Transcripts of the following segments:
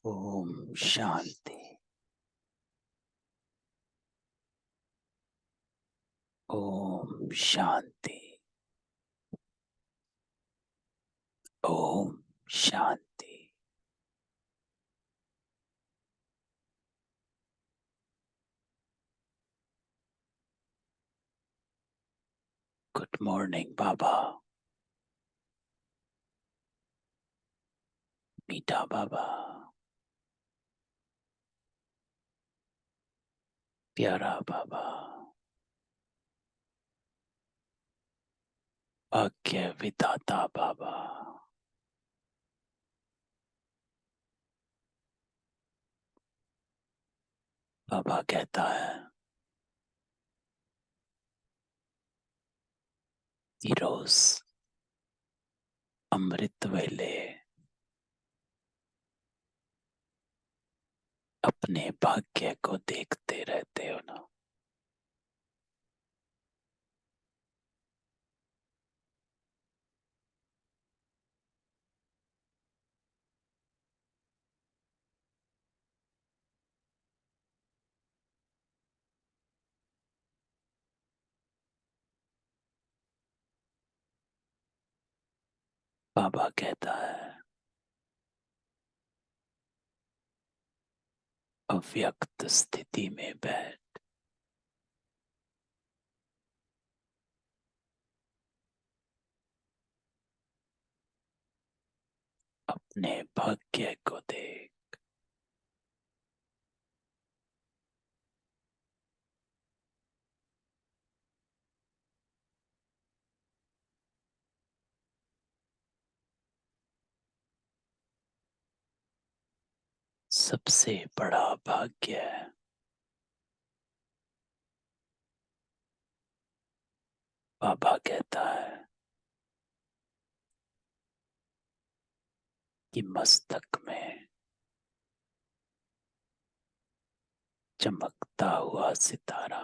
Om Shanti. Om Shanti. Om Shanti. Good morning बाबा। मीठा बाबा। प्यारा बाबा। भाग्य विधाता बाबा। बाबा कहता है कि रोज अमृत वेले अपने भाग्य को देखते रहते हो ना। बाबा कहता है अव्यक्त स्थिति में बैठ अपने भाग्य को देख। सबसे बड़ा भाग्य है। बाबा कहता है कि मस्तक में चमकता हुआ सितारा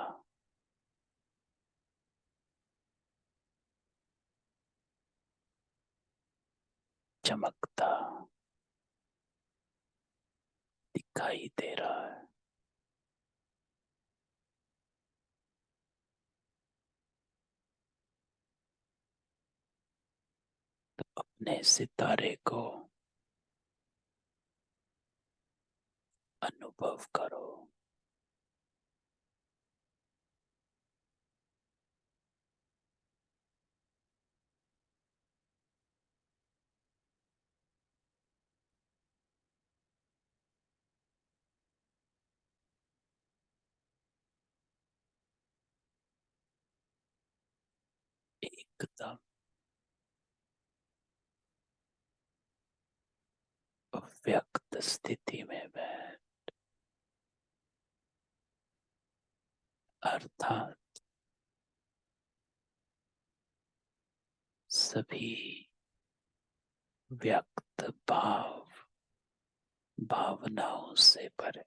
चमकता दिखाई दे रहा है। अपने सितारे को अनुभव करो। एकदम अव्यक्त स्थिति में बैठ, अर्थात सभी व्यक्त भावनाओं से परे।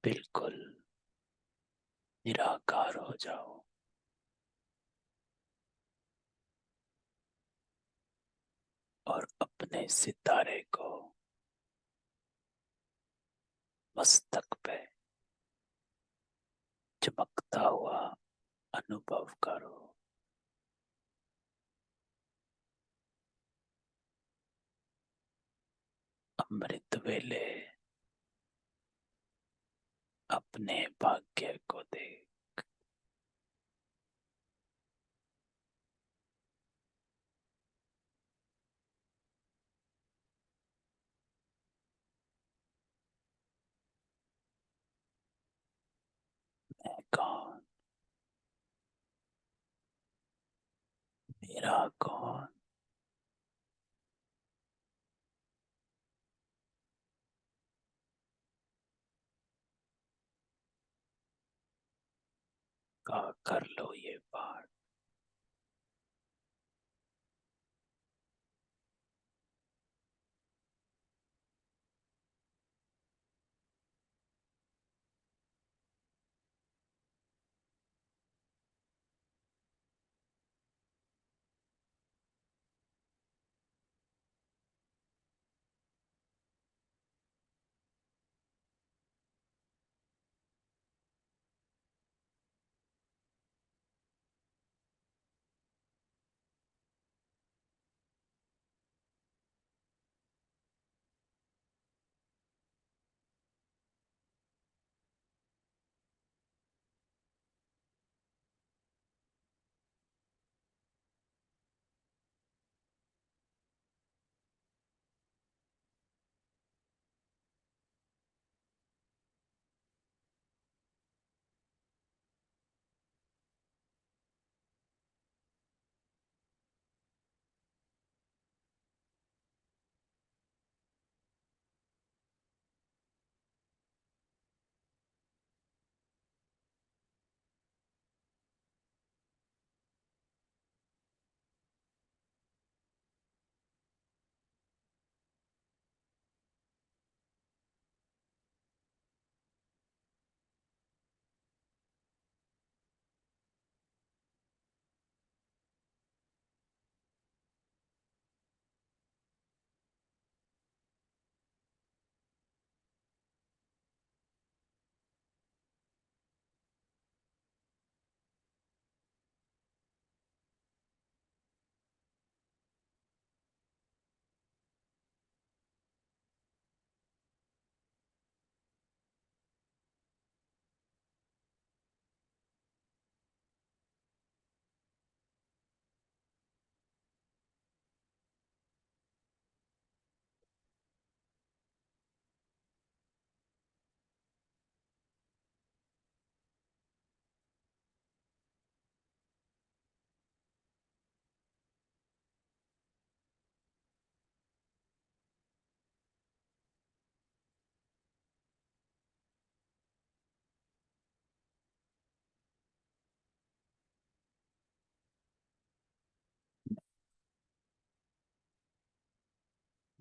बिल्कुल निराकार हो जाओ और अपने सितारे को मस्तक पे चमकता हुआ अनुभव करो। अमृत वेले अपने भाग्य को देख। मैं कौन, मेरा कौन, का कर लो ये पाठ।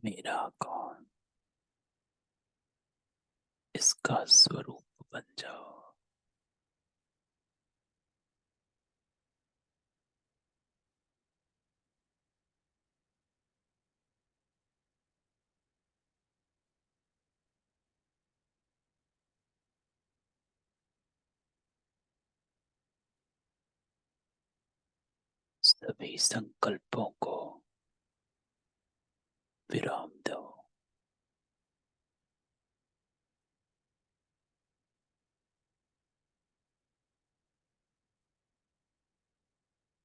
मेरा कौन, इसका स्वरूप बन जाओ। सभी संकल्पों को विराम दो।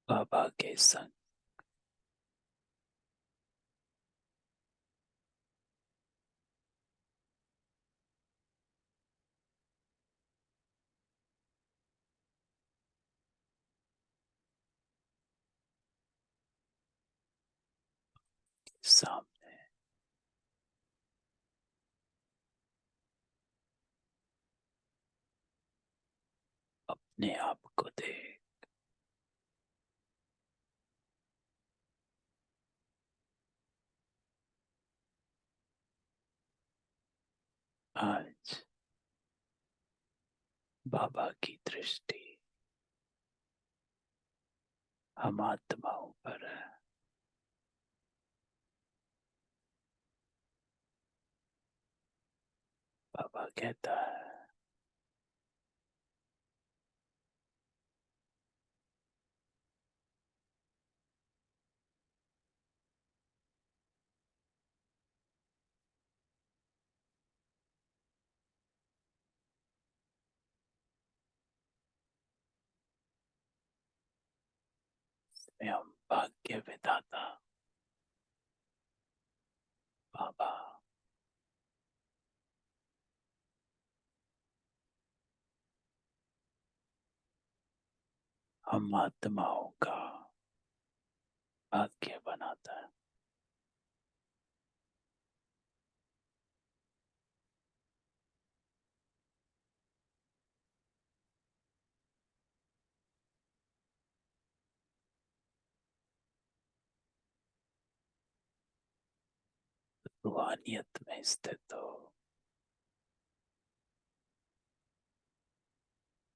बाबा के संग सामने अपने आप को देख। आज बाबा की दृष्टि हम आत्माओं पर है। बाबा कहता है, स्वयं भाग्य विधाता बाबा हम आत्माओं का भाग्य बनाता है। रूहानियत में स्थित हो,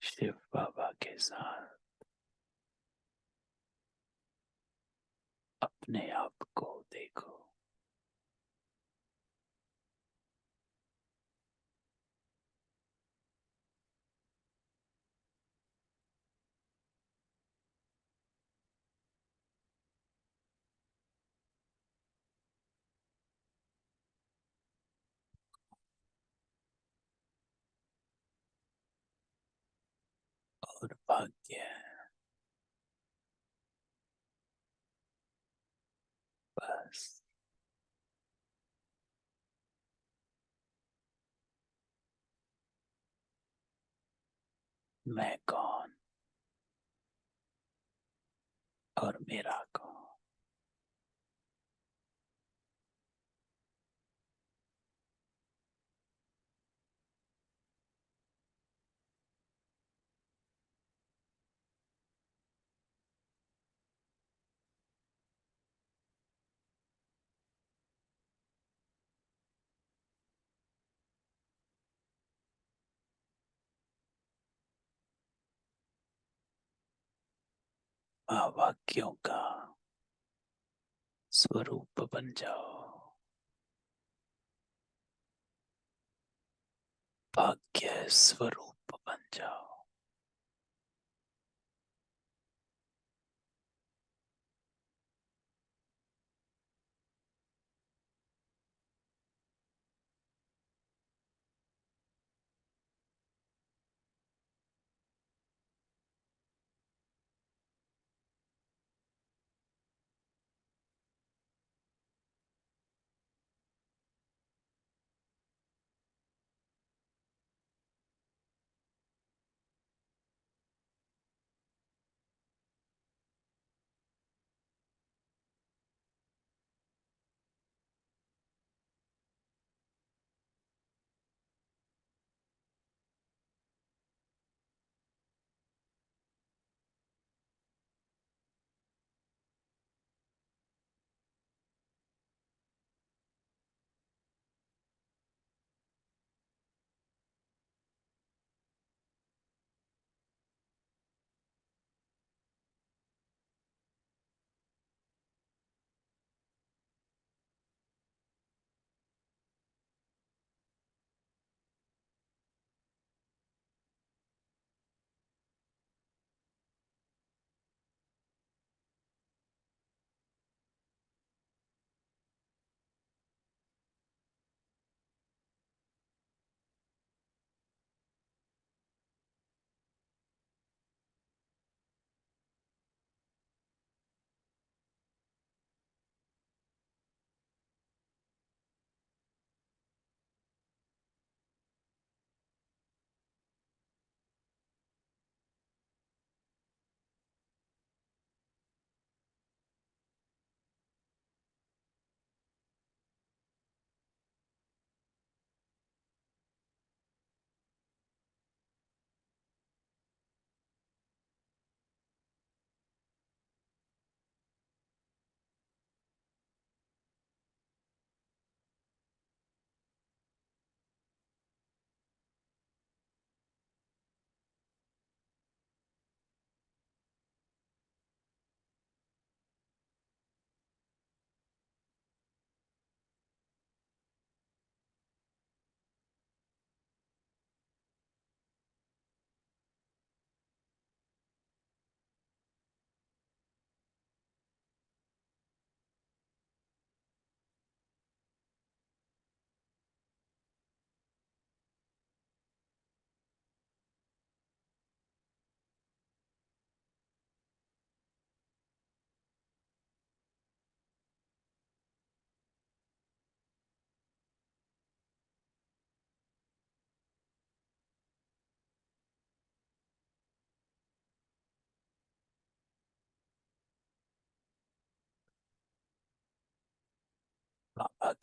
शिव बाबा के साथ अपने आप को देखो। और भाग्य है, बस मैं कौन और मेरा कौन। वाक्यों का स्वरूप बन जाओ। भाग्य स्वरूप बन जाओ।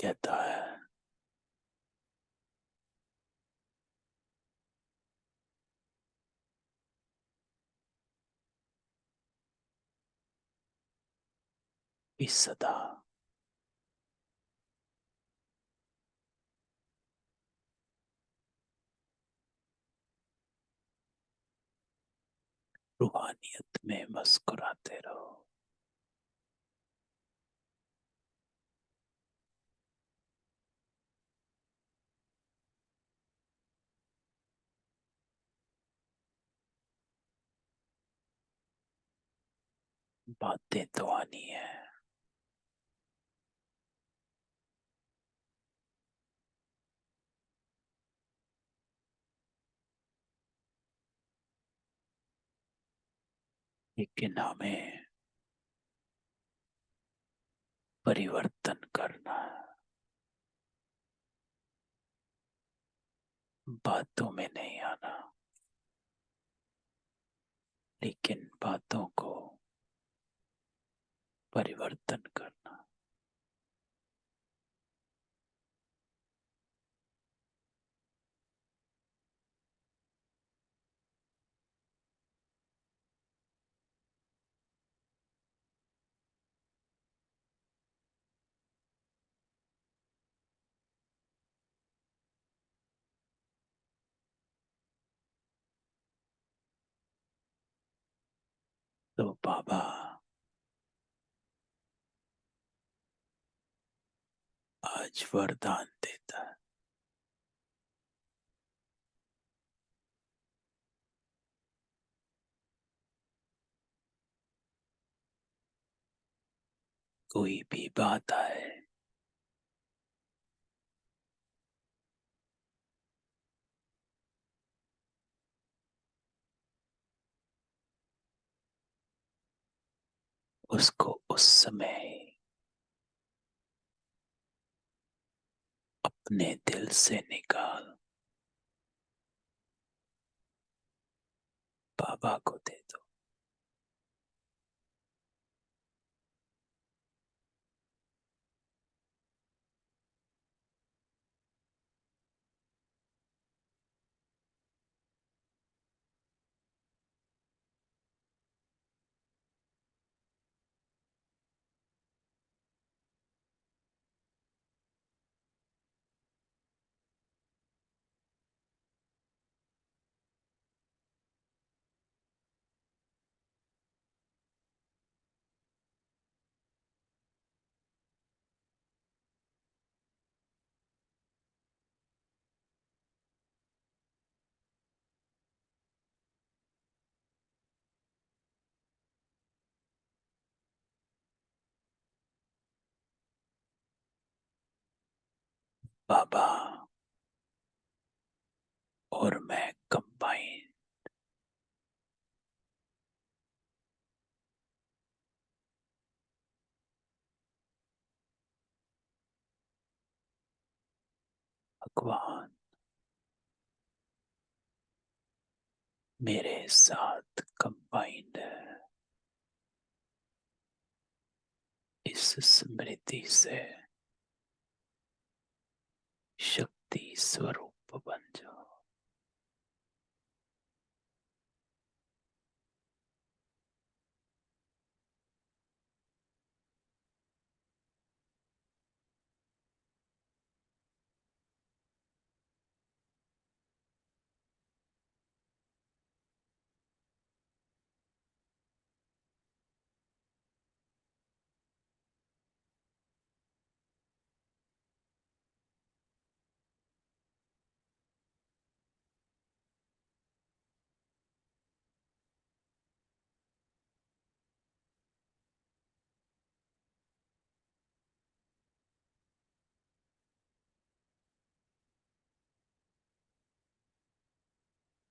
कहता है कि सदा रूहानियत में मुस्कुराते रहो। बातें तो आनी है, लेकिन हमें परिवर्तन करना है। बातों में नहीं आना, लेकिन बातों को परिवर्तन करना। तो बाबा आज वरदान देता है। कोई भी बात आए, उसको उस समय अपने दिल से निकाल बाबा को दे दो। बाबा और मैं कंबाइन भगवान मेरे साथ कंबाइंड है। इस स्मृति से शक्ति स्वरूप बन जाओ।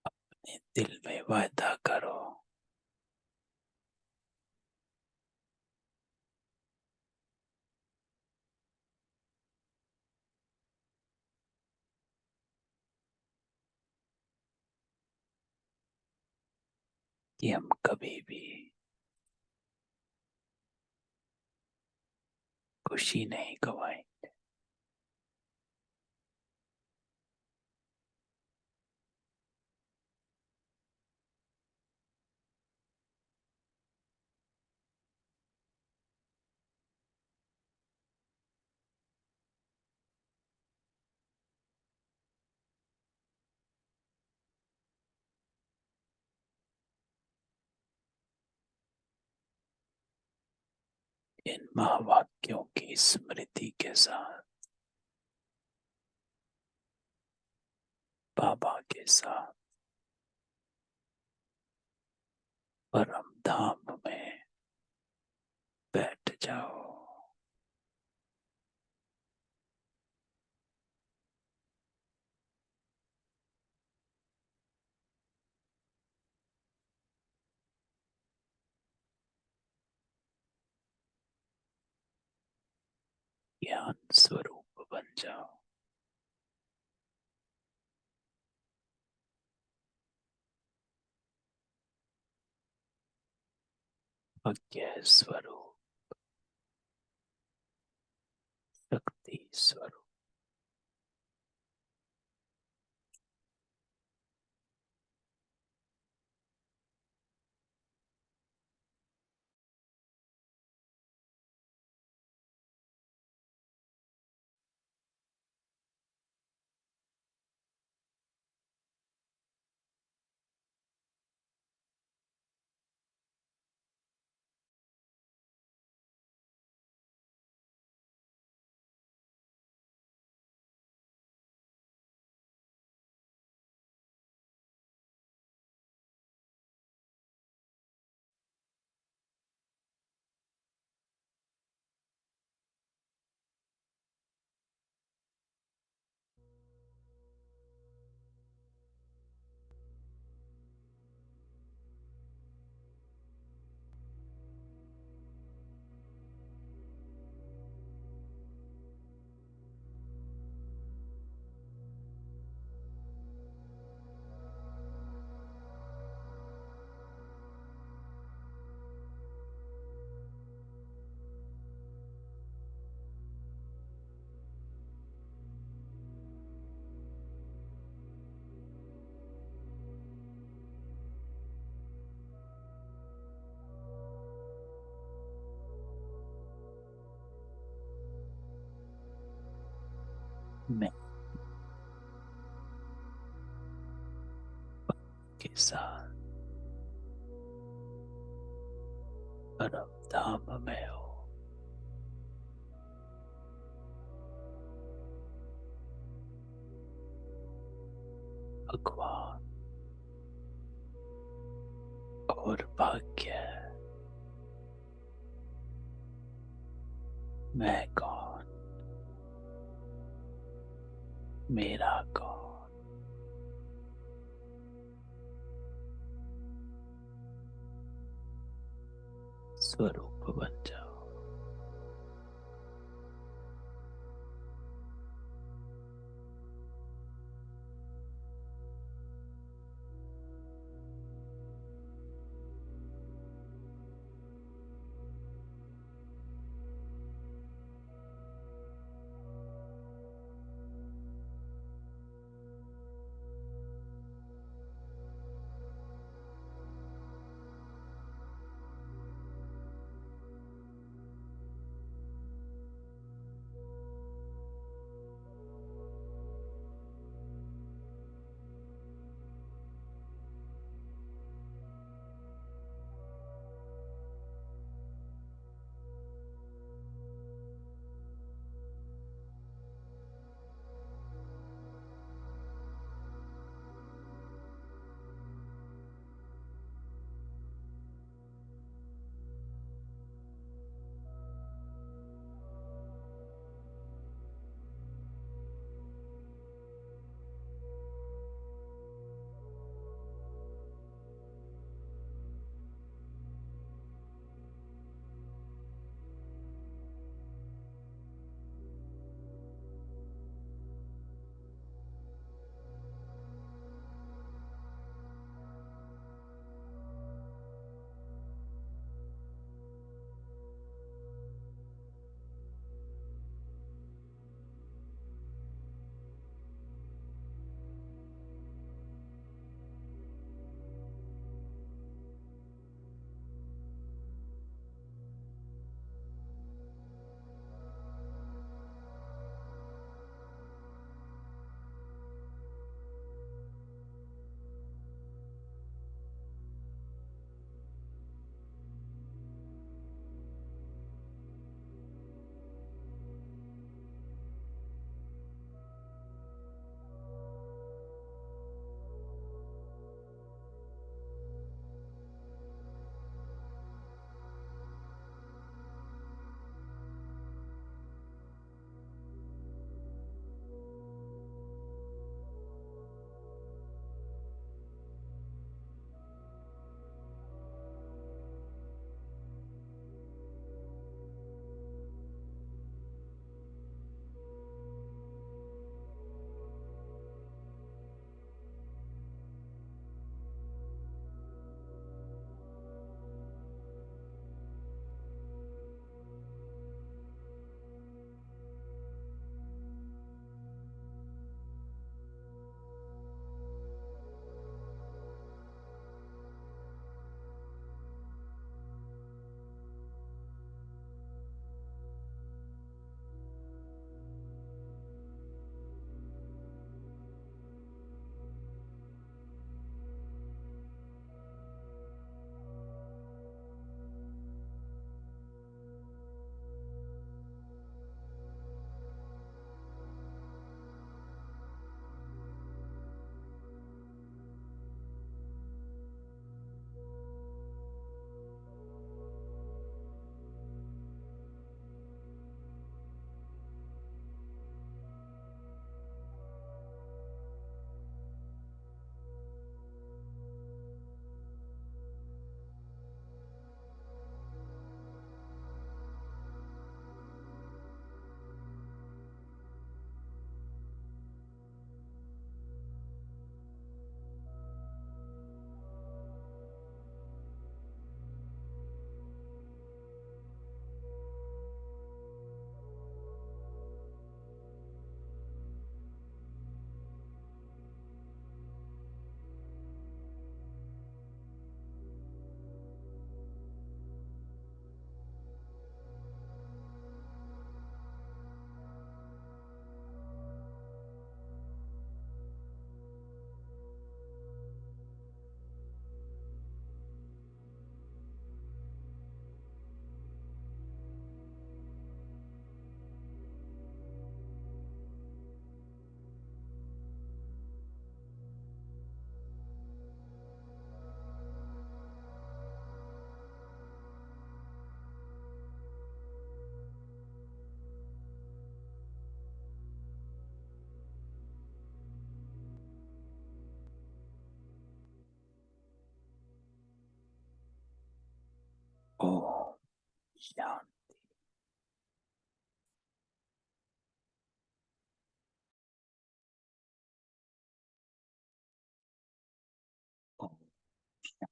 अपने दिल में वायदा करो कि हम कभी भी खुशी नहीं गवाएंगे। इन महावाक्यों की स्मृति के साथ, बाबा के साथ परम धाम में बैठ जाओ। ज्ञान स्वरूप बन जाओ। अज्ञे स्वरूप, शक्ति स्वरूप। मैं के साथ परम धाम में हो। भगवान और भाग्य, मैं कौन, मेरा कौन। स्वरूप बन जाओ। शांति। ओम शांति।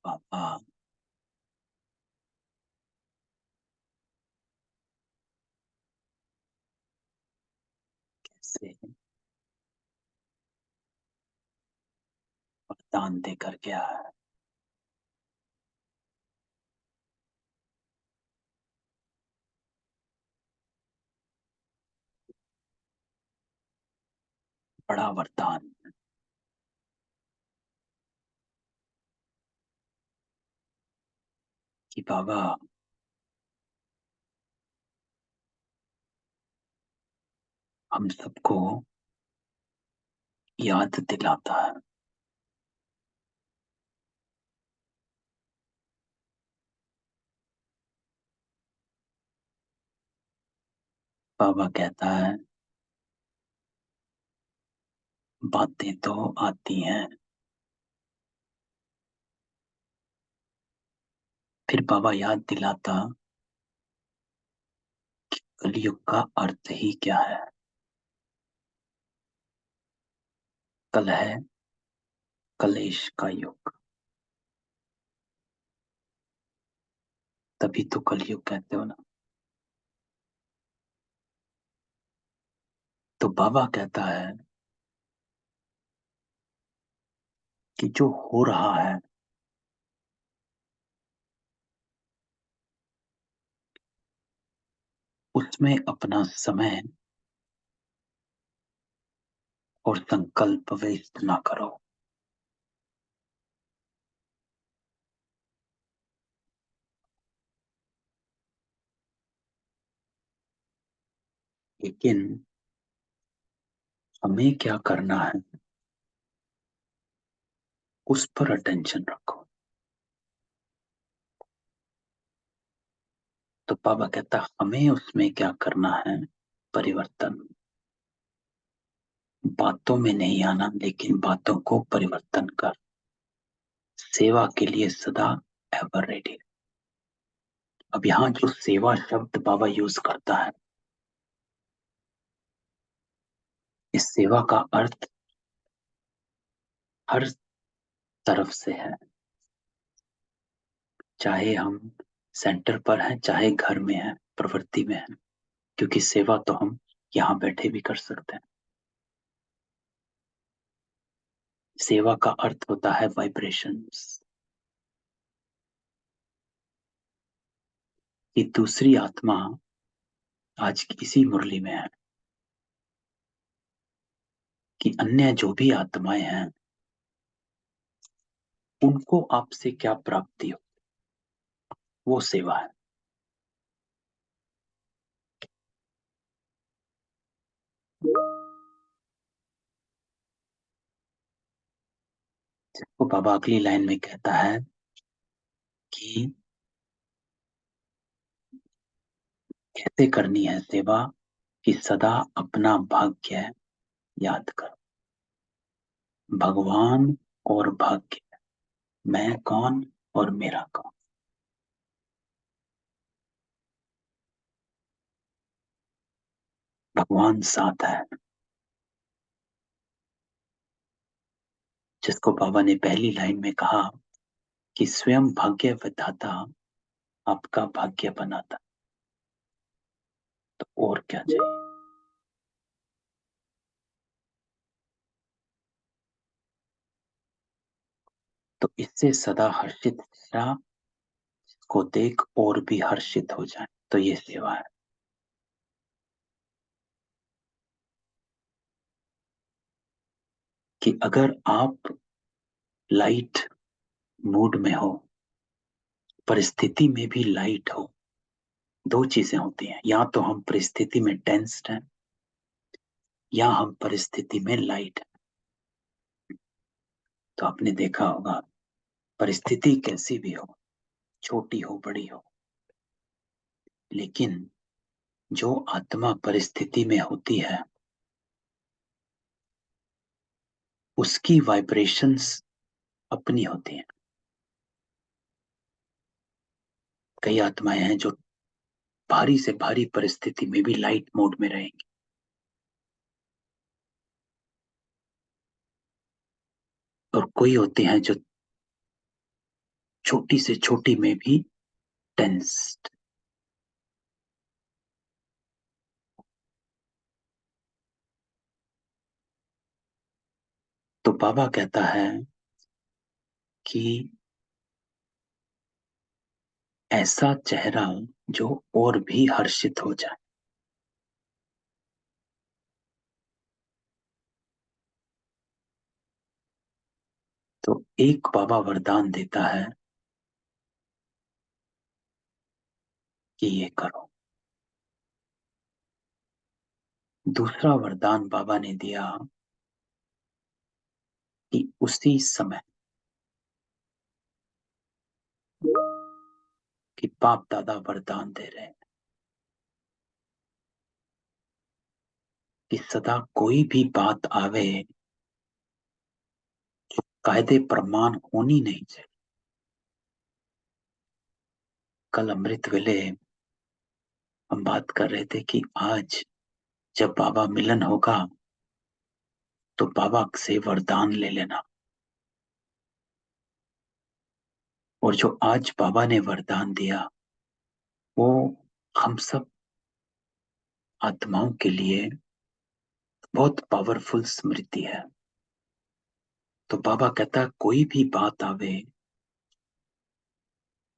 बाबा कैसे वरदान देकर गया है। बड़ा वरदान कि बाबा हम सबको याद दिलाता है। बाबा कहता है बातें तो आती हैं। फिर बाबा याद दिलाता कलयुग का अर्थ ही क्या है। कल है कलेश का युग, तभी तो कलयुग कहते हो ना। तो बाबा कहता है कि जो हो रहा है उसमें अपना समय और संकल्प वेस्ट ना करो। लेकिन हमें क्या करना है उस पर अटेंशन रखो। तो बाबा कहता हमें उसमें क्या करना है, परिवर्तन। बातों में नहीं आना, लेकिन बातों को परिवर्तन कर, सेवा के लिए सदा एवर रेडी। अब यहाँ जो सेवा शब्द बाबा यूज करता है, इस सेवा का अर्थ हर तरफ से है। चाहे हम सेंटर पर हैं, चाहे घर में हैं, प्रवृत्ति में हैं, क्योंकि सेवा तो हम यहाँ बैठे भी कर सकते हैं। सेवा का अर्थ होता है वाइब्रेशंस, कि दूसरी आत्मा आज की इसी मुरली में है, कि अन्य जो भी आत्माएं हैं उनको आपसे क्या प्राप्ति हो, वो सेवा है। वो बाबा अगली लाइन में कहता है कि कैसे करनी है सेवा, कि सदा अपना भाग्य याद कर। भगवान और भाग्य, मैं कौन और मेरा कौन। भगवान साथ है, जिसको बाबा ने पहली लाइन में कहा कि स्वयं भाग्य विधाता आपका भाग्य बनाता। तो और क्या चाहिए। तो इससे सदा हर्षित चेहरा को देख और भी हर्षित हो जाए, तो ये सेवा है। कि अगर आप लाइट मूड में हो, परिस्थिति में भी लाइट हो, दो चीजें होती हैं, या तो हम परिस्थिति में टेंस्ड हैं या हम परिस्थिति में लाइट हैं। तो आपने देखा होगा परिस्थिति कैसी भी हो, छोटी हो बड़ी हो, लेकिन जो आत्मा परिस्थिति में होती है उसकी वाइब्रेशंस अपनी होती हैं। कई आत्माएं हैं जो भारी से भारी परिस्थिति में भी लाइट मोड में रहेंगी, और कोई होते हैं जो छोटी से छोटी में भी टेंस्ड। तो बाबा कहता है कि ऐसा चेहरा जो और भी हर्षित हो जाए। तो एक बाबा वरदान देता है कि ये करो। दूसरा वरदान बाबा ने दिया कि उसी समय कि बाप दादा वरदान दे रहे हैं कि सदा कोई भी बात आवे जो कायदे प्रमाण होनी नहीं चाहिए। कल अमृत वेले हम बात कर रहे थे कि आज जब बाबा मिलन होगा तो बाबा से वरदान ले लेना। और जो आज बाबा ने वरदान दिया वो हम सब आत्माओं के लिए बहुत पावरफुल स्मृति है। तो बाबा कहता है कोई भी बात आवे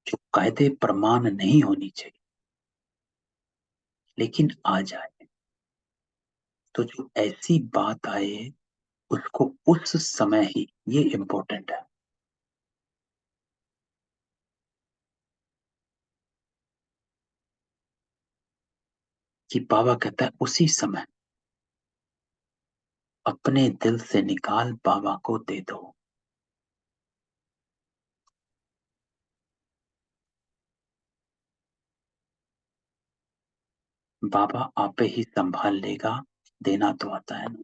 जो कायदे प्रमाण नहीं होनी चाहिए लेकिन आ जाए, तो जो ऐसी बात आए उसको उस समय ही, ये इंपॉर्टेंट है, कि बाबा कहता है उसी समय अपने दिल से निकाल बाबा को दे दो। बाबा आपे ही संभाल लेगा, देना तो आता है ना।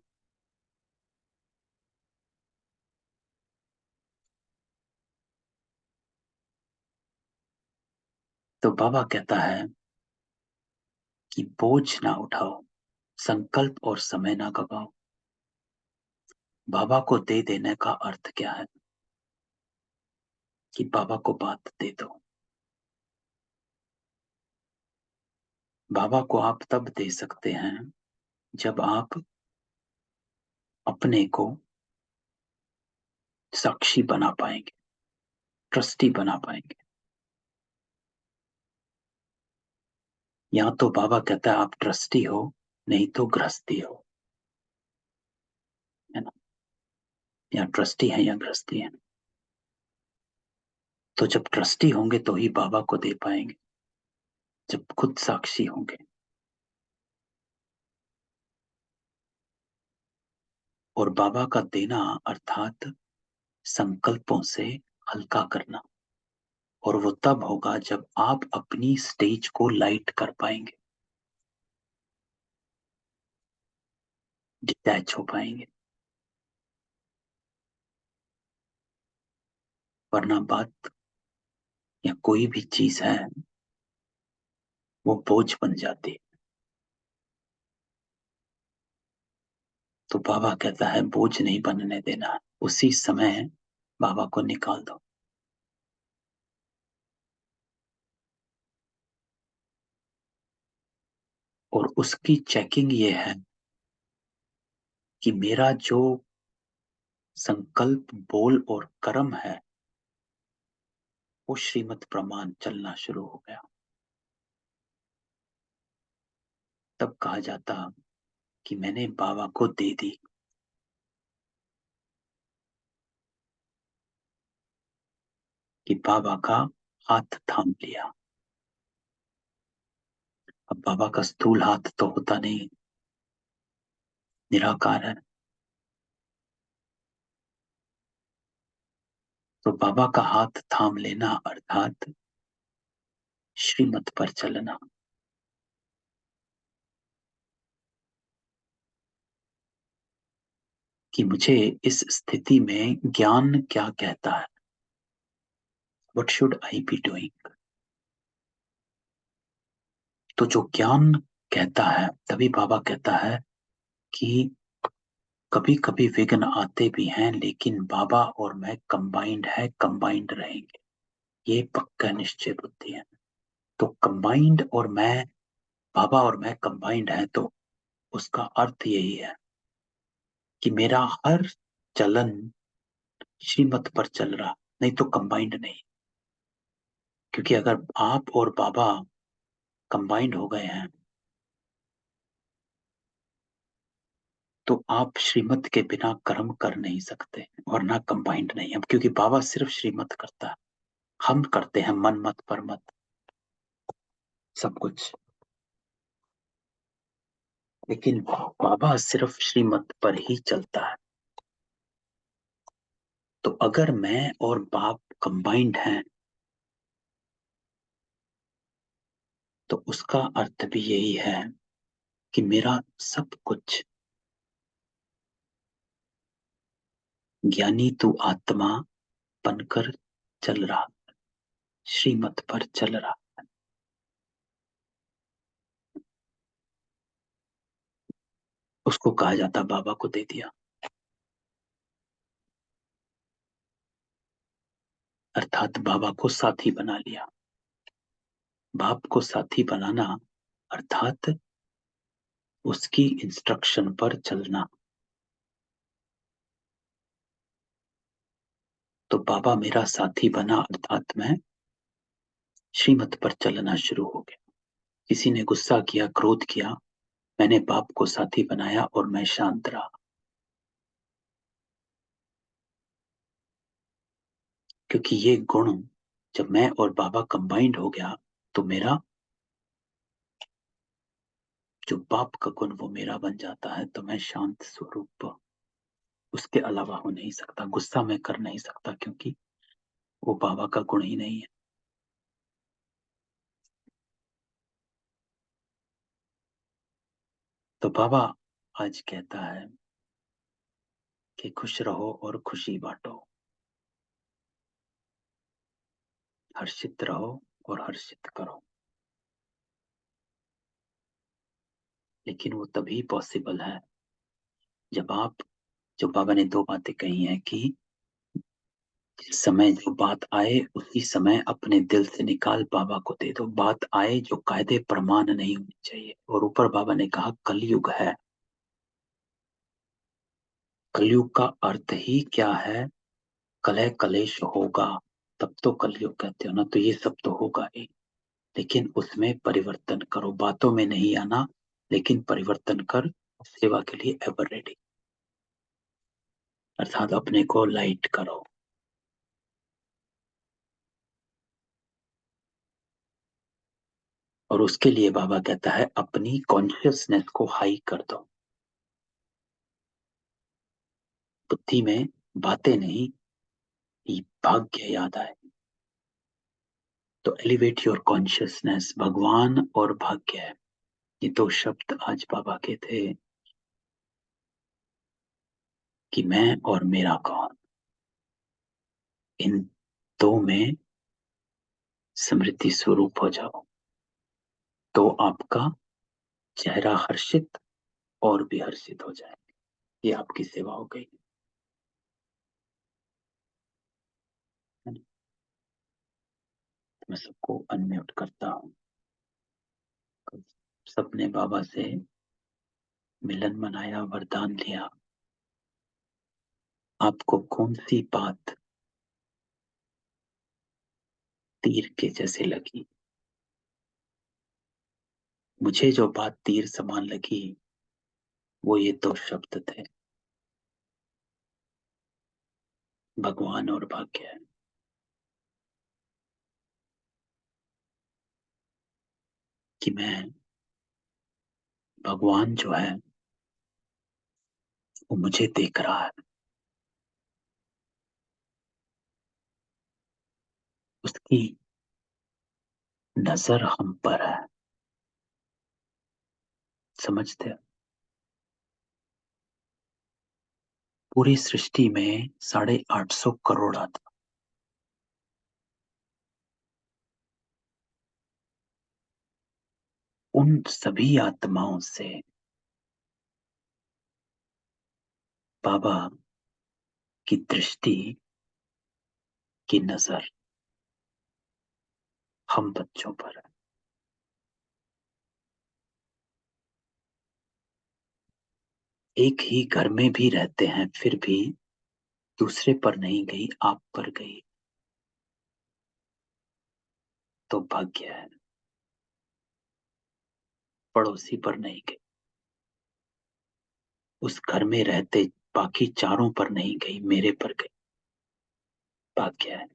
तो बाबा कहता है कि बोझ ना उठाओ, संकल्प और समय ना गवाओ। बाबा को दे देने का अर्थ क्या है? कि बाबा को बात दे दो। बाबा को आप तब दे सकते हैं जब आप अपने को साक्षी बना पाएंगे, ट्रस्टी बना पाएंगे। या तो बाबा कहता है आप ट्रस्टी हो, नहीं तो गृहस्थी हो, है ना। या ट्रस्टी है या गृहस्थी है। तो जब ट्रस्टी होंगे तो ही बाबा को दे पाएंगे, जब खुद साक्षी होंगे। और बाबा का देना अर्थात संकल्पों से हल्का करना। और वो तब होगा जब आप अपनी स्टेज को लाइट कर पाएंगे, डिटैच हो पाएंगे। वरना बात या कोई भी चीज है वो बोझ बन जाती है। तो बाबा कहता है बोझ नहीं बनने देना, उसी समय बाबा को निकाल दो। और उसकी चेकिंग ये है कि मेरा जो संकल्प, बोल और कर्म है वो श्रीमत प्रमाण चलना शुरू हो गया। तब कहा जाता कि मैंने बाबा को दे दी, कि बाबा का हाथ थाम लिया। अब बाबा का स्थूल हाथ तो होता नहीं, निराकार है। तो बाबा का हाथ थाम लेना अर्थात श्रीमत पर चलना। कि मुझे इस स्थिति में ज्ञान क्या कहता है, what should I be doing. तो जो ज्ञान कहता है, तभी बाबा कहता है कि कभी कभी विघ्न आते भी हैं, लेकिन बाबा और मैं कंबाइंड है, कंबाइंड रहेंगे, ये पक्का निश्चय बुद्धि है। तो कंबाइंड और मैं, बाबा और मैं कंबाइंड है, तो उसका अर्थ यही है कि मेरा हर चलन श्रीमत पर चल रहा, नहीं तो कंबाइंड नहीं। क्योंकि अगर आप और बाबा कंबाइंड हो गए हैं तो आप श्रीमत के बिना कर्म कर नहीं सकते, और ना कंबाइंड नहीं। अब क्योंकि बाबा सिर्फ श्रीमत करता है, हम करते हैं मन मत पर मत सब कुछ, लेकिन बाबा सिर्फ श्रीमत पर ही चलता है। तो अगर मैं और बाप कंबाइंड हैं तो उसका अर्थ भी यही है कि मेरा सब कुछ, ज्ञानी तू आत्मा बनकर चल रहा, श्रीमत पर चल रहा। उसको कहा जाता बाबा को दे दिया, अर्थात बाबा को साथी बना लिया। बाप को साथी बनाना अर्थात उसकी इंस्ट्रक्शन पर चलना। तो बाबा मेरा साथी बना, अर्थात मैं श्रीमत पर चलना शुरू हो गया। किसी ने गुस्सा किया, क्रोध किया, मैंने बाप को साथी बनाया और मैं शांत रहा। क्योंकि ये गुण जब मैं और बाबा कंबाइंड हो गया तो मेरा जो बाप का गुण वो मेरा बन जाता है। तो मैं शांत स्वरूप, उसके अलावा हो नहीं सकता, गुस्सा मैं कर नहीं सकता, क्योंकि वो बाबा का गुण ही नहीं है। तो बाबा आज कहता है कि खुश रहो और खुशी बांटो, हर्षित रहो और हर्षित करो। लेकिन वो तभी पॉसिबल है जब आप, जो बाबा ने दो बातें कही हैं कि जिस समय जो बात आए उसी समय अपने दिल से निकाल बाबा को दे दो। बात आए जो कायदे प्रमाण नहीं होनी चाहिए। और ऊपर बाबा ने कहा कलयुग है। कलयुग का अर्थ ही क्या है? कलह कलेश होगा, तब तो कलयुग कहते हो ना। तो ये सब तो होगा ही, लेकिन उसमें परिवर्तन करो। बातों में नहीं आना, लेकिन परिवर्तन कर सेवा के लिए एवर रेडी, अर्थात अपने को लाइट करो। और उसके लिए बाबा कहता है अपनी कॉन्शियसनेस को हाई कर दो। बुद्धि में बातें नहीं, ये भाग्य याद आए। तो एलिवेट योर कॉन्शियसनेस। भगवान और भाग्य है, ये दो शब्द आज बाबा के थे कि मैं और मेरा कौन, इन दो में समृद्धि स्वरूप हो जाओ तो आपका चेहरा हर्षित और भी हर्षित हो जाए। ये आपकी सेवा हो गई है ना? मैं सबको अनम्यूट करता हूँ। सबने बाबा से मिलन मनाया, वरदान लिया। आपको कौन सी बात तीर के जैसे लगी? मुझे जो बात तीर समान लगी वो ये दो शब्द थे, भगवान और भाग्य। कि मैं, भगवान जो है वो मुझे देख रहा है, उसकी नजर हम पर है। समझते हैं? पूरी सृष्टि में 850 करोड़ आत्मा। उन सभी आत्माओं से बाबा की दृष्टि की नजर हम बच्चों पर है। एक ही घर में भी रहते हैं, फिर भी दूसरे पर नहीं गई, आप पर गई तो भाग्य है। पड़ोसी पर नहीं गई, उस घर में रहते बाकी चारों पर नहीं गई, मेरे पर गई, भाग्य है।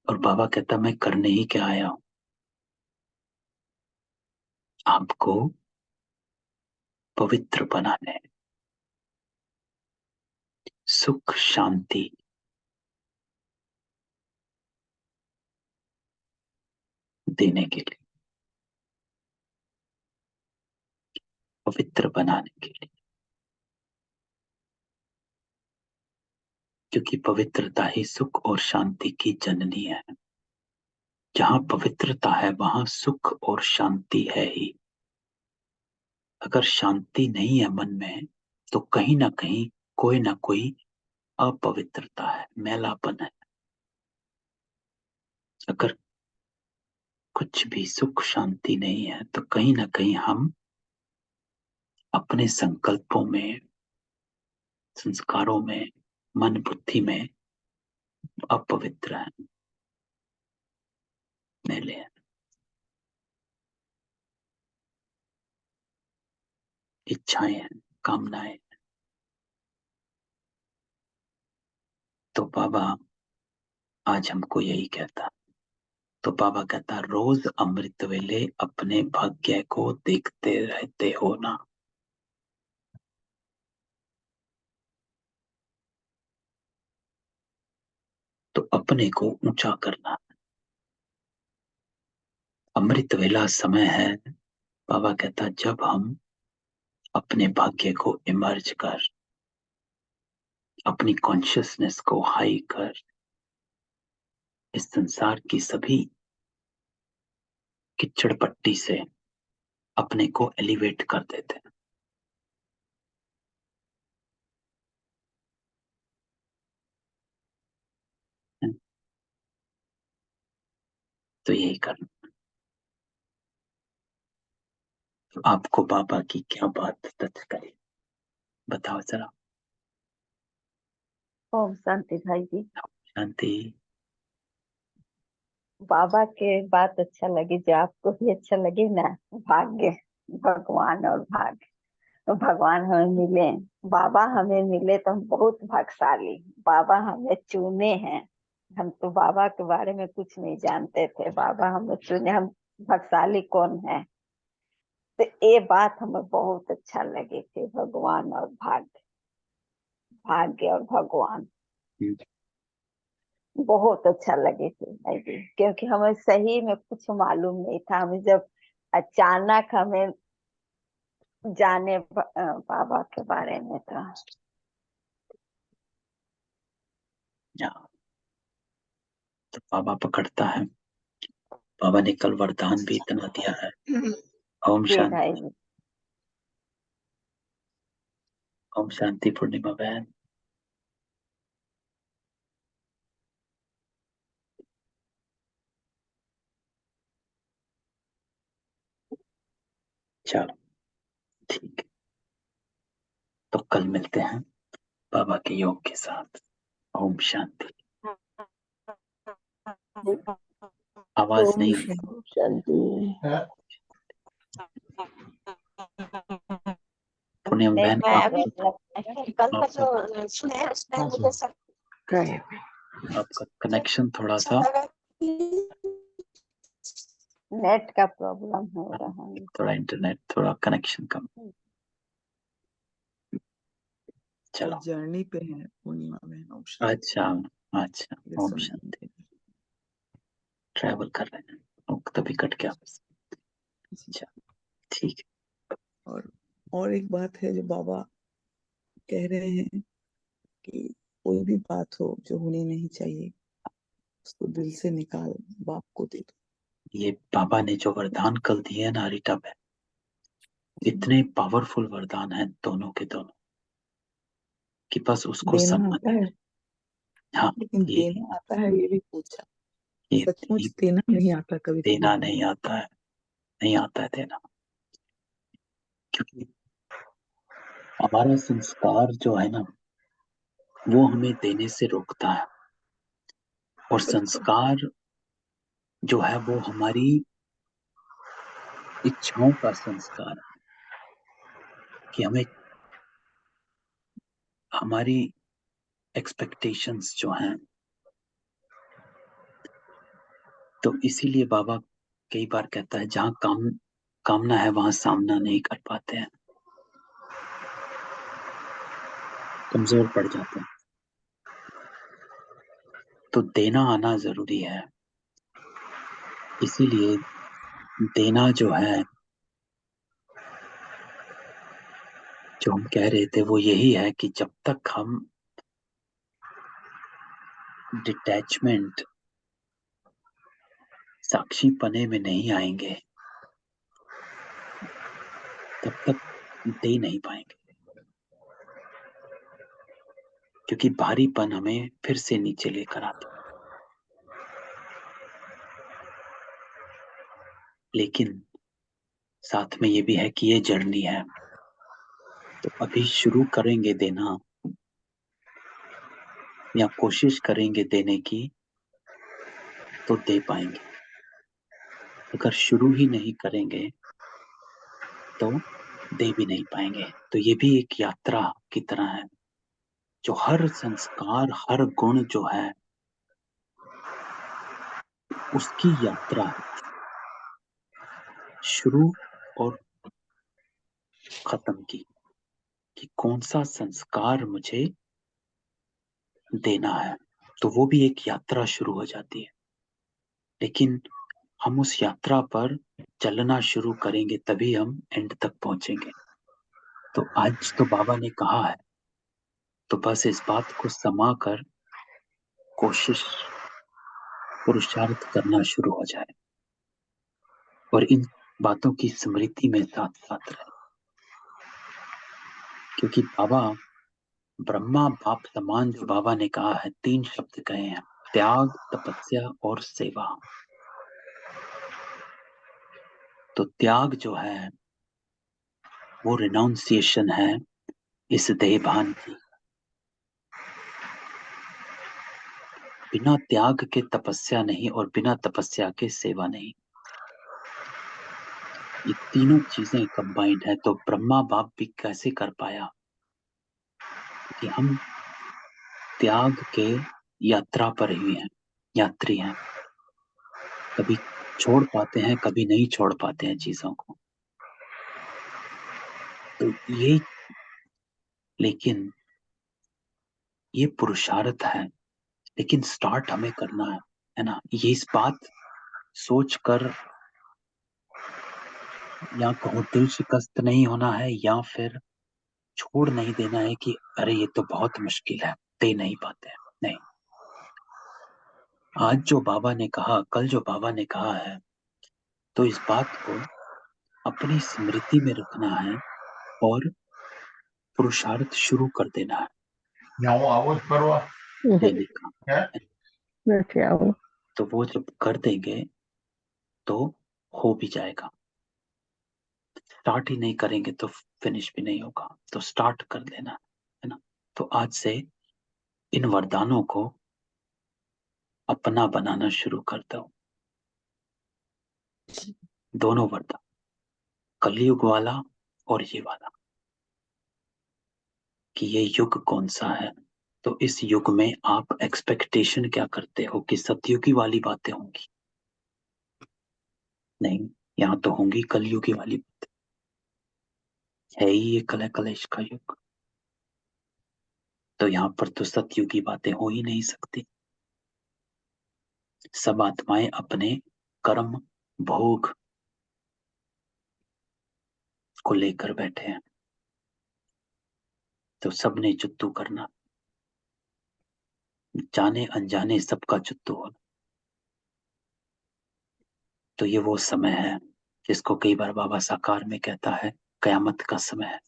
और बाबा कहता मैं करने ही क्या आया हूं, आपको पवित्र बनाने, सुख शांति देने के लिए, पवित्र बनाने के लिए। क्योंकि पवित्रता ही सुख और शांति की जननी है। जहां पवित्रता है वहां सुख और शांति है ही। अगर शांति नहीं है मन में तो कहीं ना कहीं कोई ना कोई अपवित्रता है, मैलापन है। अगर कुछ भी सुख शांति नहीं है तो कहीं ना कहीं हम अपने संकल्पों में, संस्कारों में, मन बुद्धि में अपवित्र है, मैले हैं, इच्छाएं हैं, कामनाएं। तो बाबा आज हमको यही कहता। तो बाबा कहता रोज अमृत वेले अपने भाग्य को देखते रहते हो ना। तो अपने को ऊंचा करना। अमृत वेला समय है, बाबा कहता जब हम अपने भाग्य को इमर्ज कर, अपनी कॉन्शियसनेस को हाई कर, इस संसार की सभी किच्चड़ पट्टी से अपने को एलिवेट कर देते हैं। तो यही करना। तो आपको बाबा की क्या बात टच करे, बताओ जरा। ओम शांति भाई जी। शांति। बाबा के बात अच्छा लगे जो आपको भी अच्छा लगे ना। भाग्य, भगवान और भाग्य। तो भगवान हमें मिले, बाबा हमें मिले तो हम बहुत भाग्यशाली। बाबा हमें चुने हैं। हम तो बाबा के बारे में कुछ नहीं जानते थे, बाबा हमें चुने। हम भाग्यशाली कौन है। तो ये बात हमें बहुत अच्छा लगे थे, भगवान और भाग्य, भाग्य और भगवान। बहुत अच्छा लगे थे भाई जी, क्योंकि हमें सही में कुछ मालूम नहीं था। हमें जब अचानक हमें जाने बाबा के बारे में था। तो बाबा पकड़ता है। बाबा ने कल वरदान भी इतना दिया है। ओम जी भाई शांति। जी। ओम शांति पूर्णिमा बहन। चलो ठीक है, तो कल मिलते हैं बाबा के योग के साथ। ओम शांति। आवाज ओम नहीं। शांति। पूर्णिमा नहीं, बहन मैं आप, अभी कल का जो सुने उसमें मुझे सब आपका कनेक्शन थोड़ा अच्छा सा, लगा कि नेट का प्रॉब्लम हो रहा है। थोड़ा इंटरनेट, थोड़ा कनेक्शन कम। चलो जर्नी पे है पूर्णिमा बहन। ओम शांति। अच्छा, अच्छा ये ओम सुन शांति। ट्रैवल कर रहे हैं, तभी कट गया बस। अच्छा, ठीक है। और एक बात है जो बाबा कह रहे हैं कि कोई भी बात हो जो होनी नहीं चाहिए उसको दिल से निकाल बाप को दे दो। ये बाबा ने जो वरदान कल दिए हैं ना रीटा पे, इतने पावरफुल वरदान हैं दोनों के दोनों, कि बस उसको देना आता समझ। है, हाँ, लेकिन ये देना आता है ये भी पूछा। ये सचमुच देना नहीं आता कभी कभी। देना नहीं आता है, नहीं आता है देना, क्योंकि हमारा संस्कार जो है ना, वो हमें देने से रोकता है। और संस्कार जो है वो हमारी इच्छाओं का संस्कार है, कि हमें हमारी एक्सपेक्टेशंस जो हैं, तो इसीलिए बाबा कई बार कहता है जहां कामना है वहां सामना नहीं कर पाते हैं, कमजोर पड़ जाते हैं। तो देना आना जरूरी है। इसीलिए देना जो है, जो हम कह रहे थे वो यही है कि जब तक हम डिटैचमेंट, साक्षी पने में नहीं आएंगे, तब तक दे नहीं पाएंगे, क्योंकि भारीपन हमें फिर से नीचे लेकर आता। लेकिन साथ में ये भी है कि ये जर्नी है, तो अभी शुरू करेंगे देना या कोशिश करेंगे देने की, तो दे पाएंगे। अगर शुरू ही नहीं करेंगे तो दे भी नहीं पाएंगे। तो ये भी एक यात्रा की तरह है, जो हर संस्कार, हर गुण जो है उसकी यात्रा है, शुरू और खत्म की, कि कौन सा संस्कार मुझे देना है। तो वो भी एक यात्रा शुरू हो जाती है, लेकिन हम उस यात्रा पर चलना शुरू करेंगे तभी हम एंड तक पहुंचेंगे। तो आज तो बाबा ने कहा है, तो बस इस बात को समा कर कोशिश, पुरुषार्थ करना शुरू हो जाए, और इन बातों की स्मृति में साथ साथ रहे। क्योंकि बाबा ब्रह्मा बाप समान, जो बाबा ने कहा है, 3 शब्द कहे हैं, त्याग, तपस्या और सेवा। तो त्याग जो है वो रिनाउंसिएशन है इस देहभान की। बिना त्याग के तपस्या नहीं, और बिना तपस्या के सेवा नहीं। ये तीनों चीजें कंबाइंड है। तो ब्रह्मा बाप भी कैसे कर पाया? कि हम त्याग के यात्रा पर ही हैं, यात्री हैं। कभी छोड़ पाते हैं, कभी नहीं छोड़ पाते हैं चीजों को। तो ये, लेकिन ये पुरुषार्थ है, लेकिन स्टार्ट हमें करना है ना। ये इस बात सोच कर, या कहो दिल शिकस्त नहीं होना है, या फिर छोड़ नहीं देना है कि अरे ये तो बहुत मुश्किल है, दे नहीं पाते हैं। नहीं, आज जो बाबा ने कहा, कल जो बाबा ने कहा है, तो इस बात को अपनी स्मृति में रखना है और पुरुषार्थ शुरू कर देना है देने का। तो वो जब कर देंगे तो हो भी जाएगा। स्टार्ट ही नहीं करेंगे तो फिनिश भी नहीं होगा। तो स्टार्ट कर लेना है ना। तो आज से इन वरदानों को अपना बनाना शुरू कर दो। दोनों वरदान, कलयुग वाला और ये वाला, कि ये युग कौन सा है। तो इस युग में आप एक्सपेक्टेशन क्या करते हो कि सतयुगी वाली बातें होंगी? नहीं, यहाँ तो होंगी कलयुगी वाली बातें। है ही ये कलह कलेश का युग, तो यहाँ पर तो सतयुगी बातें हो ही नहीं सकती। सब आत्माएं अपने कर्म, भोग को लेकर बैठे हैं, तो सबने चुत्तू करना, जाने अनजाने सबका चुत्तू होना। तो ये वो समय है जिसको कई बार बाबा साकार में कहता है कयामत का समय है।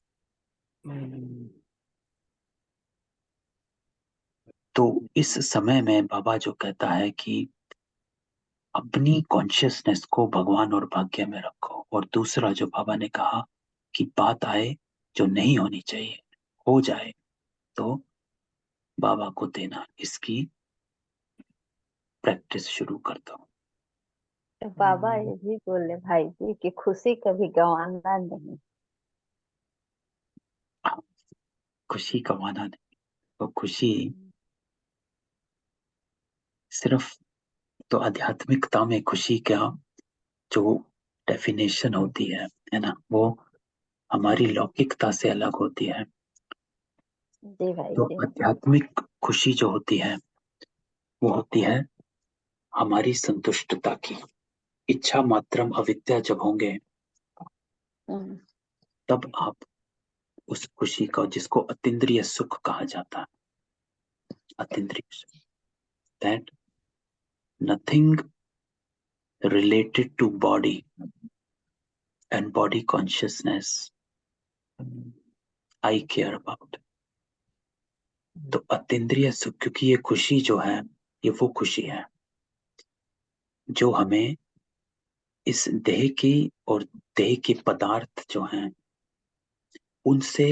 तो इस समय में बाबा जो कहता है कि अपनी कॉन्शियसनेस को भगवान और भाग्य में रखो, और दूसरा जो बाबा ने कहा कि बात आए जो नहीं होनी चाहिए, हो जाए तो बाबा को देना, इसकी प्रैक्टिस शुरू करता हूँ। तो बाबा ये भी बोले भाई जी कि खुशी कभी गंवाना नहीं। खुशी कमाना नहीं, तो खुशी सिर्फ, तो आध्यात्मिकता में खुशी का जो डेफिनेशन होती है ना, वो हमारी लौकिकता से अलग होती है। जी भाई तो जी। आध्यात्मिक खुशी जो होती है वो होती है हमारी संतुष्टता की। इच्छा मात्रम अविद्या जब होंगे हम्म, तब आप उस खुशी का, जिसको अतीन्द्रिय सुख कहा जाता है, अतीन्द्रिय सुख, that nothing related to body and body consciousness I care about। तो अतीन्द्रिय सुख, क्योंकि ये खुशी जो है ये वो खुशी है जो हमें इस देह की और देह के पदार्थ जो हैं उनसे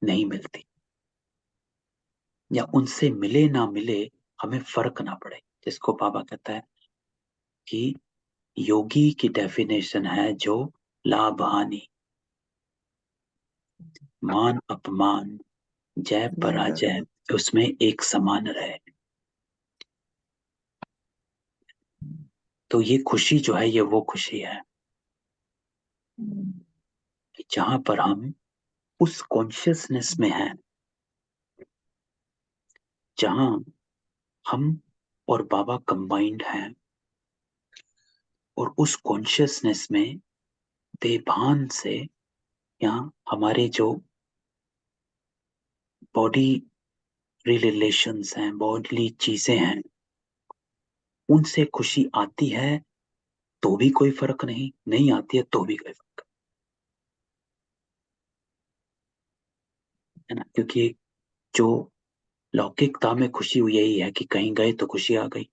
नहीं मिलती, या उनसे मिले ना मिले हमें फर्क ना पड़े, जिसको बाबा कहता है कि योगी की डेफिनेशन है जो लाभ हानि, मान अपमान, जय पराजय, उसमें एक समान रहे। तो ये खुशी जो है ये वो खुशी है कि जहां पर हम उस कॉन्शियसनेस में हैं जहां हम और बाबा कंबाइंड हैं, और उस कॉन्शियसनेस में बेभान से, यहाँ हमारे जो बॉडी रिलेशंस हैं, बॉडीली चीजें हैं, उनसे खुशी आती है तो भी कोई फर्क नहीं, नहीं आती है तो भी कोई फर्क, है ना। क्योंकि जो लौकिकता में खुशी यही है कि कहीं गए तो खुशी आ गई,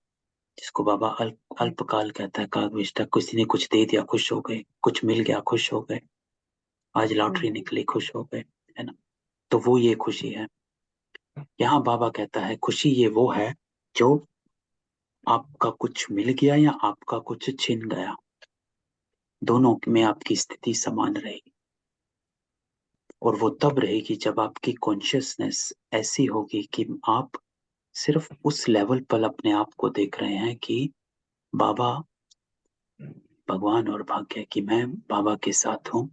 जिसको बाबा अल्पकाल कहता है, कालविष्टा, किसी ने कुछ दे दिया खुश हो गए, कुछ मिल गया खुश हो गए, आज लॉटरी निकली खुश हो गए, है ना। तो वो ये खुशी है। यहाँ बाबा कहता है खुशी ये वो है जो आपका कुछ मिल गया या आपका कुछ छिन गया, दोनों में आपकी स्थिति समान रहेगी। और वो तब रहेगी जब आपकी कॉन्शियसनेस ऐसी होगी कि आप सिर्फ उस लेवल पर अपने आप को देख रहे हैं कि बाबा, भगवान और भाग्य, कि मैं बाबा के साथ हूँ।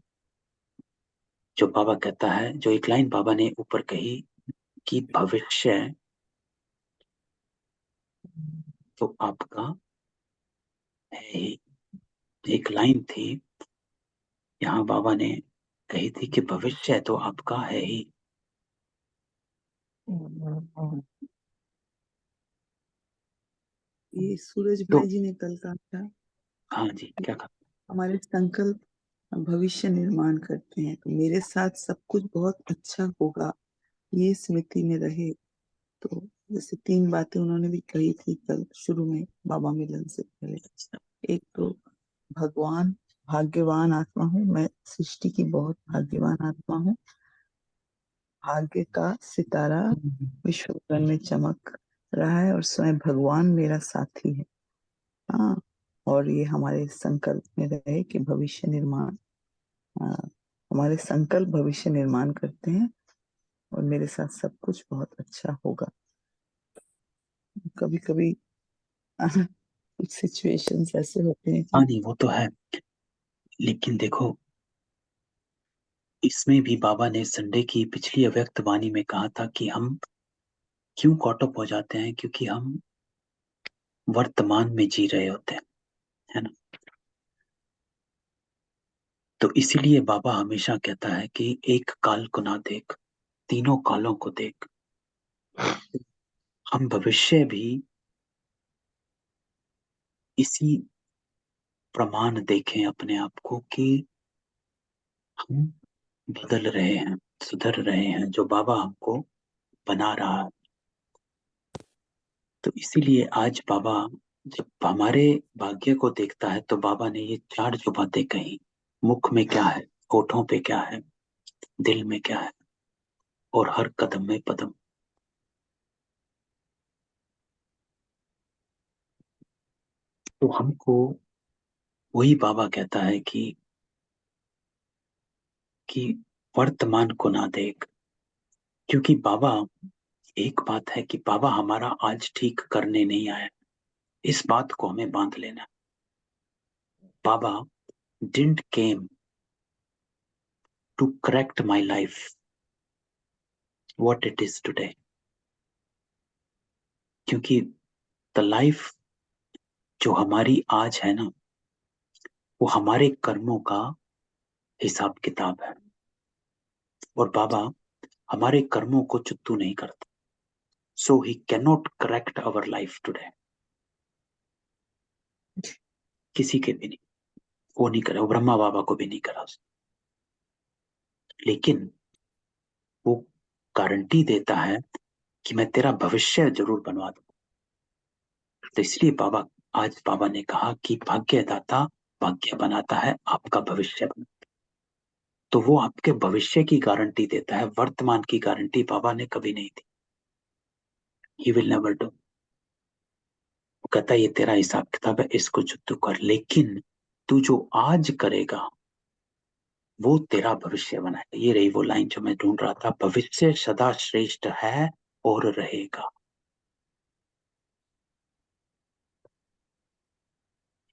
जो बाबा कहता है, जो एक लाइन बाबा ने ऊपर कही कि भविष्य तो आपका है ही, एक लाइन थी यहाँ बाबा ने कही थी कि भविष्य तो आपका है ही। ये सूरज तो भाई जी ने कल कहा था हाँ जी, कि क्या कहा? हमारे संकल्प भविष्य निर्माण करते हैं, तो मेरे साथ सब कुछ बहुत अच्छा होगा, ये स्मृति में रहे। तो जैसे तीन बातें उन्होंने भी कही थी कल शुरू में बाबा मिलन से पहले। एक तो भगवान भाग्यवान आत्मा हूँ मैं, सृष्टि की बहुत भाग्यवान आत्मा हूँ, भाग्य का सितारा विश्व भर में चमक रहा है और स्वयं भगवान मेरा साथी है। हाँ, और ये हमारे संकल्प में रहे कि भविष्य निर्माण, हमारे संकल्प भविष्य निर्माण करते हैं और मेरे साथ सब कुछ बहुत अच्छा होगा। कभी कभी कुछ सिचुएशंस ऐसे होते हैं हाँ कि नहीं, वो तो है, लेकिन देखो इसमें भी बाबा ने संडे की पिछली अव्यक्त वाणी में कहा था कि हम क्यों कॉट अप हो जाते हैं, क्योंकि हम वर्तमान में जी रहे होते हैं, है ना। तो इसीलिए बाबा हमेशा कहता है कि एक काल को ना देख, तीनों कालों को देख। हम भविष्य भी इसी प्रमाण देखें अपने आप को कि हम बदल रहे हैं, सुधर रहे हैं, जो बाबा हमको बना रहा है। तो इसीलिए आज बाबा जब हमारे भाग्य को देखता है तो बाबा ने ये चार जो बातें कही, मुख में क्या है, होठों पे क्या है, दिल में क्या है, और हर कदम में पदम। तो हमको वही बाबा कहता है कि वर्तमान को ना देख, क्योंकि बाबा, एक बात है कि बाबा हमारा आज ठीक करने नहीं आया, इस बात को हमें बांध लेना। बाबा didn't came to correct my life what it is today, क्योंकि द लाइफ जो हमारी आज है ना, वो हमारे कर्मों का हिसाब किताब है। और बाबा हमारे कर्मों को चुत्तू नहीं करता, so he cannot correct our life today. किसी के भी नहीं, वो नहीं करा, वो ब्रह्मा बाबा को भी नहीं करा उसने। लेकिन वो गारंटी देता है कि मैं तेरा भविष्य जरूर बनवा दूं। तो इसलिए बाबा, आज बाबा ने कहा कि भाग्यदाता भाग्य बनाता है, आपका भविष्य बनाता है। तो वो आपके भविष्य की गारंटी देता है, वर्तमान की गारंटी बाबा ने कभी नहीं दी। He will never do. वो कहता है ये तेरा हिसाब किताब है, इसको जो तू कर, लेकिन तू जो आज करेगा वो तेरा भविष्य बनाएगा। ये रही वो लाइन जो मैं ढूंढ रहा था, भविष्य सदा श्रेष्ठ है और रहेगा।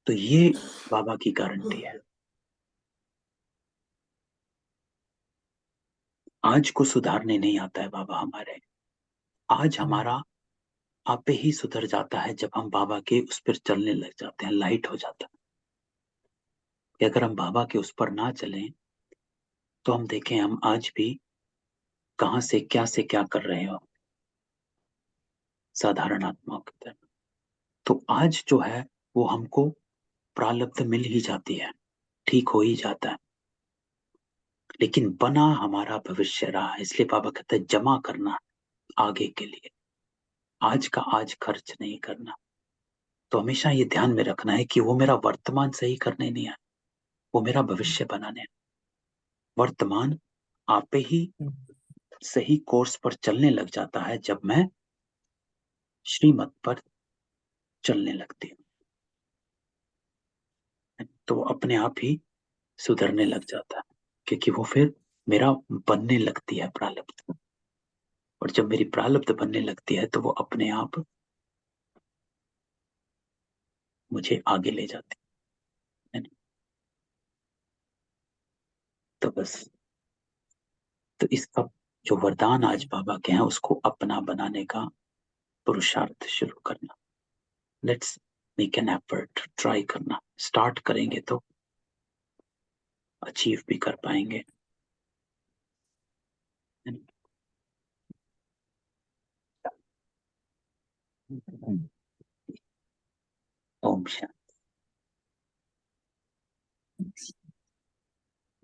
तो ये बाबा की गारंटी है। आज को सुधारने नहीं आता है बाबा हमारे। आज हमारा आपे ही सुधर जाता है जब हम बाबा के उस पर चलने लग जाते हैं, लाइट हो जाता है। कि अगर हम बाबा के उस पर ना चलें तो हम देखें हम आज भी कहां से क्या कर रहे हो, साधारण आत्माओं की तरह। तो आज जो है वो हमको प्रारब्ध मिल ही जाती है, ठीक हो ही जाता है, लेकिन बना हमारा भविष्य रहा है। इसलिए बाबा कहते हैं जमा करना आगे के लिए, आज का आज खर्च नहीं करना। तो हमेशा ये ध्यान में रखना है कि वो मेरा वर्तमान सही करने नहीं आया, वो मेरा भविष्य बनाने। वर्तमान आपे ही सही कोर्स पर चलने लग जाता है जब मैं श्रीमत पर चलने लगती हूँ, तो वो अपने आप ही सुधरने लग जाता है, क्योंकि वो फिर मेरा बनने लगती है प्रारब्ध। और जब मेरी प्रारब्ध बनने लगती है तो वो अपने आप मुझे आगे ले जाती है ना। तो बस, तो इसका जो वरदान आज बाबा के हैं उसको अपना बनाने का पुरुषार्थ शुरू करना। Let's make an effort, try करना। स्टार्ट करेंगे तो अचीव भी कर पाएंगे, है ना? ओम शांति।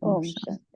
ओम शांति।